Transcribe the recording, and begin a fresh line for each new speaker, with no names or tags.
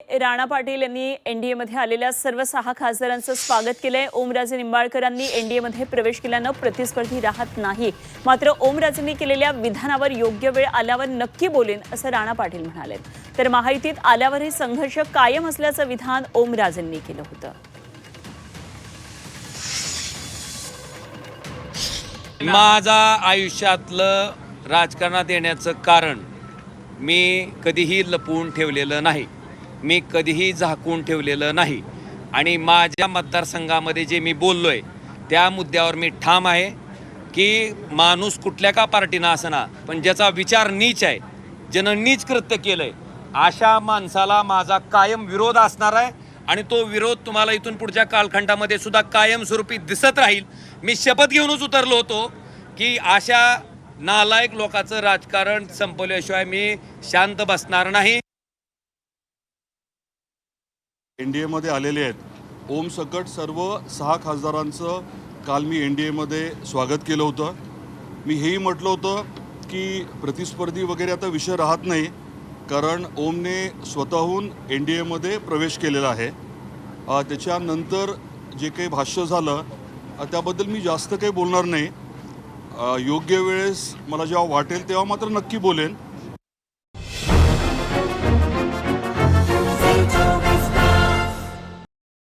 राणा पाटील यांनी एनडीएमध्ये आलेल्या सर्व 6 खासदारांचं स्वागत केलंय। ओमराजे निंबाळकरांनी एनडीएमध्ये प्रवेश केल्यानं प्रतिस्पर्धी राहत नाही, मात्र ओमराजेंनी केलेल्या विधानावर योग्य वेळ आल्यावर नक्की बोलेन असं राणा पाटील म्हणाले। तर महायुतीत आल्यावरही संघर्ष कायम असल्याचं विधान ओमराजेंनी केलं होतं।
माझा आयुष्यातलं राजकारणात येण्याचं कारण मी कधीही लपवून ठेवलेलं नाही, मी कधीही झाकून ठेवलेलं नाही आणि माझ्या मतदारसंघामध्ये जे मी बोललोय त्या मुद्द्यावर मी ठाम आहे की माणूस कुठल्या का पार्टीनं असना, पण ज्याचा विचार नीच आहे, ज्यानं नीच कृत्य केलंय, अशा माणसाला माझा कायम विरोध असणार आहे आणि तो विरोध तुम्हाला इथून पुढच्या कालखंडामध्ये सुद्धा कायमस्वरूपी दिसत राहील। मी शपथ घेऊनच उतरलो होतो की अशा नालायक लोकांचं राजकारण संपवल्याशिवाय मी शांत बसणार नाही।
एनडीएमध्ये आलेले आहेत ओम सकट सर्व 6 खासदारांचं काल मी एनडीएमध्ये स्वागत केलं होतं। मी हेही म्हटलं होतं की प्रतिस्पर्धी वगैरे आता विषय राहत नाही, कारण ओमने स्वतःहून एनडीएमध्ये प्रवेश केलेला आहे। त्याच्यानंतर जे काही भाष्य झालं त्याबद्दल मी जास्त काही बोलणार नाही। योग्य वेळेस मला जेव्हा वाटेल तेव्हा मात्र नक्की बोलेन।